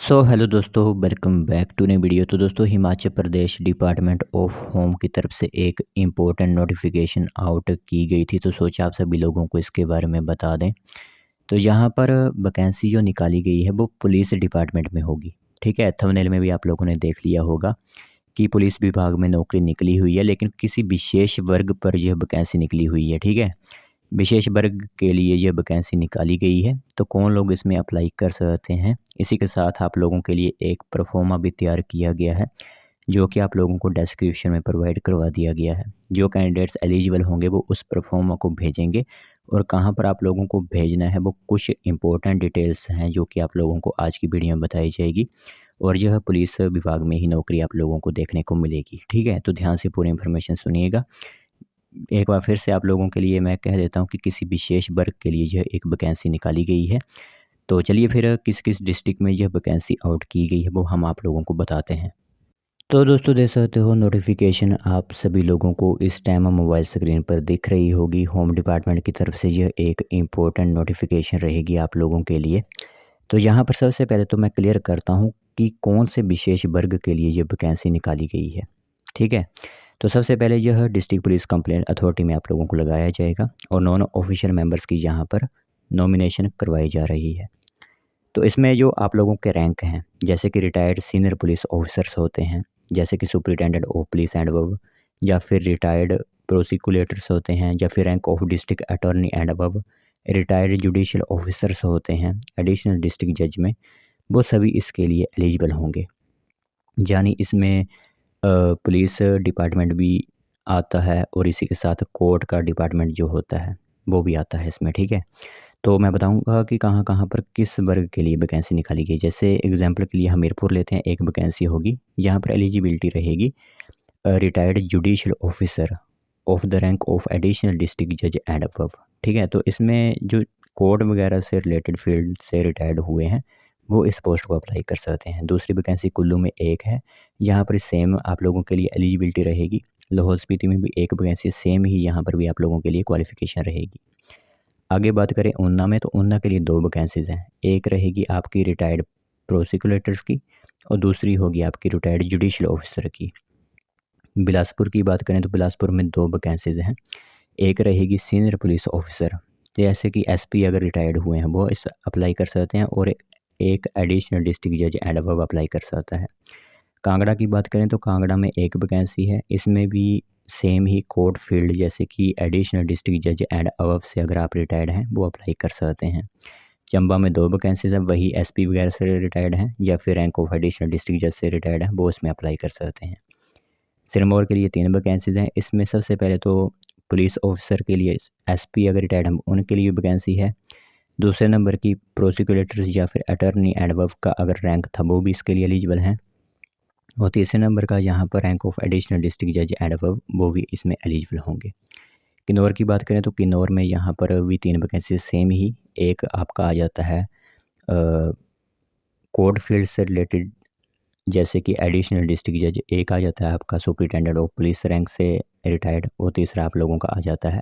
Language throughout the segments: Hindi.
सो हेलो दोस्तों, वेलकम बैक टू नई वीडियो। तो दोस्तों, Himachal Pradesh department of home की तरफ से एक इम्पोर्टेंट नोटिफिकेशन आउट की गई थी, तो सोचा आप सभी लोगों को इसके बारे में बता दें। तो यहाँ पर वैकेंसी जो निकाली गई है वो पुलिस डिपार्टमेंट में होगी। ठीक है, थंबनेल में भी आप लोगों ने देख लिया होगा कि पुलिस विभाग में नौकरी निकली हुई है, लेकिन किसी विशेष वर्ग पर यह वैकेंसी निकली हुई है। ठीक है, विशेष वर्ग के लिए ये वैकेंसी निकाली गई है। तो कौन लोग इसमें अप्लाई कर सकते हैं, इसी के साथ आप लोगों के लिए एक प्रोफार्मा भी तैयार किया गया है, जो कि आप लोगों को डिस्क्रिप्शन में प्रोवाइड करवा दिया गया है। जो कैंडिडेट्स एलिजिबल होंगे वो उस प्रोफार्मा को भेजेंगे, और कहाँ पर आप लोगों को भेजना है वो कुछ इंपॉर्टेंट डिटेल्स हैं जो कि आप लोगों को आज की वीडियो में बताई जाएगी। और यह पुलिस विभाग में ही नौकरी आप लोगों को देखने को मिलेगी। ठीक है, तो ध्यान से पूरी इन्फॉर्मेशन सुनिएगा। एक बार फिर से आप लोगों के लिए मैं कह देता हूँ कि किसी विशेष वर्ग के लिए यह एक वैकेंसी निकाली गई है। तो चलिए फिर किस किस डिस्ट्रिक्ट में यह वैकेंसी आउट की गई है वो हम आप लोगों को बताते हैं। तो दोस्तों, देख सकते हो नोटिफिकेशन आप सभी लोगों को इस टाइम मोबाइल स्क्रीन पर दिख रही होगी। होम डिपार्टमेंट की तरफ से यह एक इम्पोर्टेंट नोटिफिकेशन रहेगी आप लोगों के लिए। तो यहाँ पर सबसे पहले तो मैं क्लियर करता हूँ कि कौन से विशेष वर्ग के लिए ये वैकेंसी निकाली गई है। ठीक है, तो सबसे पहले यह डिस्ट्रिक्ट पुलिस कंप्लेंट अथॉरिटी में आप लोगों को लगाया जाएगा, और नॉन ऑफिशियल मेंबर्स की यहाँ पर नॉमिनेशन करवाई जा रही है। तो इसमें जो आप लोगों के रैंक हैं, जैसे कि रिटायर्ड सीनियर पुलिस ऑफिसर्स होते हैं, जैसे कि superintendent of police and above, या फिर रिटायर्ड प्रोसिक्यूटर्स होते हैं, या फिर rank of district attorney and above, retired judicial officers होते हैं, एडिशनल डिस्ट्रिक्ट जज में, वो सभी इसके लिए एलिजिबल होंगे। यानी इसमें पुलिस डिपार्टमेंट भी आता है, और इसी के साथ कोर्ट का डिपार्टमेंट जो होता है वो भी आता है इसमें। ठीक है, तो मैं बताऊंगा कि कहाँ कहाँ पर किस वर्ग के लिए वैकेंसी निकाली गई। जैसे एग्जांपल के लिए हमीरपुर लेते हैं, एक वैकेंसी होगी। यहाँ पर एलिजिबिलिटी रहेगी retired judicial officer of the rank of additional district जज एंड अबव। ठीक है, तो इसमें जो कोर्ट वगैरह से रिलेटेड फील्ड से रिटायर्ड हुए हैं वो इस पोस्ट को अप्लाई कर सकते हैं। दूसरी वैकेंसी कुल्लू में एक है, यहाँ पर सेम आप लोगों के लिए एलिजिबिलिटी रहेगी। लाहौल स्पीति में भी एक वैकेंसी सेम ही, यहाँ पर भी आप लोगों के लिए क्वालिफिकेशन रहेगी। आगे बात करें ऊना में, तो ऊना के लिए दो वैकेंसीज़ हैं। एक रहेगी आपकी रिटायर्ड प्रोसिक्यूटर्स की, और दूसरी होगी आपकी रिटायर्ड जुडिशियल ऑफिसर की। बिलासपुर की बात करें तो बिलासपुर में दो वैकेंसीज़ हैं। एक रहेगी सीनियर पुलिस ऑफिसर, जैसे कि एसपी अगर रिटायर्ड हुए हैं वो इस अप्लाई कर सकते हैं, और एक एडिशनल डिस्ट्रिक्ट जज एंड अबव अप्लाई कर सकता है। कांगड़ा की बात करें तो कांगड़ा में एक वैकेंसी है, इसमें भी सेम ही कोर्ट फील्ड, जैसे कि एडिशनल डिस्ट्रिक्ट जज एंड अबव से अगर आप रिटायर्ड हैं वो अप्लाई कर सकते हैं। चंबा में दो वैकेंसीज हैं, वही एसपी वगैरह से रिटायर्ड हैं या फिर रैंक ऑफ एडिशनल डिस्ट्रिक्ट जज से रिटायर्ड हैं, वो इसमें अप्लाई कर सकते हैं। सिरमौर के लिए तीन वैकेंसीज हैं। इसमें सबसे पहले तो पुलिस ऑफिसर के लिए एसपी अगर रिटायर्ड हैं उनके लिए वैकेंसी है। दूसरे नंबर की प्रोसिक्यूटर्स या फिर अटॉर्नी एंड अबव का अगर रैंक था वो भी इसके लिए एलिजिबल हैं। और तीसरे नंबर का यहाँ पर रैंक ऑफ एडिशनल डिस्ट्रिक्ट जज एंड अबव, वो भी इसमें एलिजिबल होंगे। किन्नौर की बात करें तो किन्नौर में यहाँ पर भी तीन वैकेंसी सेम ही। एक आपका आ जाता है कोर्ट फील्ड से रिलेटेड, जैसे कि एडिशनल डिस्ट्रिक्ट जज। एक आ जाता है आपका सुपरिटेंडेंट ऑफ पुलिस रैंक से रिटायर्ड, और तीसरा आप लोगों का आ जाता है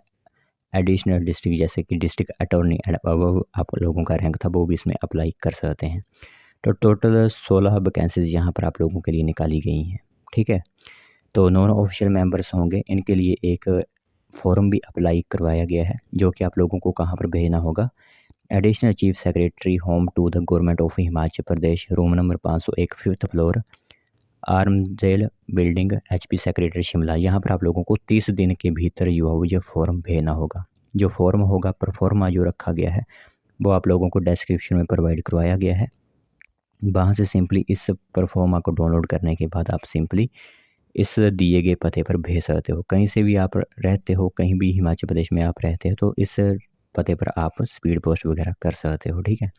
एडिशनल डिस्ट्रिक्ट, जैसे कि डिस्ट्रिक्ट अटॉर्नी एंड अबव आप लोगों का रैंक था, वो भी इसमें अप्लाई कर सकते हैं। तो टोटल 16 वैकेंसीज यहाँ पर आप लोगों के लिए निकाली गई हैं। ठीक है, तो नॉन ऑफिशियल मेंबर्स होंगे, इनके लिए एक फॉर्म भी अप्लाई करवाया गया है, जो कि आप लोगों को कहाँ पर भेजना होगा। Additional chief secretary home to the government of Himachal Pradesh, room number 501, 5th floor, Armsdale building, HP secretary Shimla. यहाँ पर आप लोगों को 30 दिन के भीतर ये फॉर्म भेजना होगा। जो फॉर्म होगा, परफॉर्मा जो रखा गया है वो आप लोगों को डिस्क्रिप्शन में प्रोवाइड करवाया गया है। वहाँ से सिंपली इस परफॉर्मा को डाउनलोड करने के बाद आप सिंपली इस दिए गए पते पर भेज सकते हो। कहीं से भी आप रहते हो, कहीं भी हिमाचल प्रदेश में आप रहते हो, तो इस पते पर आप स्पीड पोस्ट वगैरह कर सकते हो। ठीक है,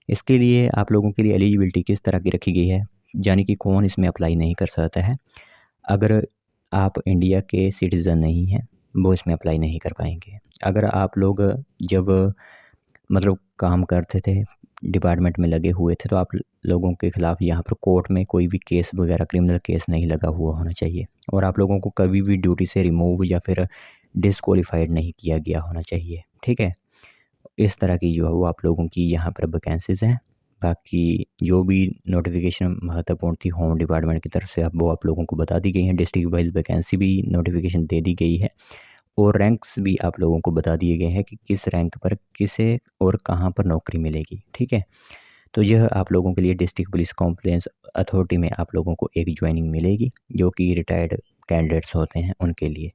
इसके लिए आप लोगों के लिए एलिजिबिलिटी किस तरह की रखी गई है, यानी कि कौन इसमें अप्लाई नहीं कर सकता है। अगर आप इंडिया के सिटीज़न नहीं हैं वो इसमें अप्लाई नहीं कर पाएंगे। अगर आप लोग जब मतलब काम करते थे, डिपार्टमेंट में लगे हुए थे, तो आप लोगों के ख़िलाफ़ यहाँ पर कोर्ट में कोई भी केस वगैरह क्रिमिनल केस नहीं लगा हुआ होना चाहिए, और आप लोगों को कभी भी ड्यूटी से रिमूव या फिर डिसक्वालीफाइड नहीं किया गया होना चाहिए। ठीक है, इस तरह की जो है वो आप लोगों की यहाँ पर वैकेंसीज़ हैं। बाकी जो भी नोटिफिकेशन महत्वपूर्ण थी होम डिपार्टमेंट की तरफ से अब वो आप लोगों को बता दी गई हैं। डिस्ट्रिक्ट वाइज वैकेंसी भी नोटिफिकेशन दे दी गई है और रैंक्स भी आप लोगों को बता दिए गए हैं कि किस रैंक पर किसे और कहाँ पर नौकरी मिलेगी। ठीक है, तो यह आप लोगों के लिए डिस्ट्रिक्ट पुलिस कंप्लेंट्स अथॉरिटी में आप लोगों को एक ज्वाइनिंग मिलेगी जो कि रिटायर्ड कैंडिडेट्स होते हैं उनके लिए।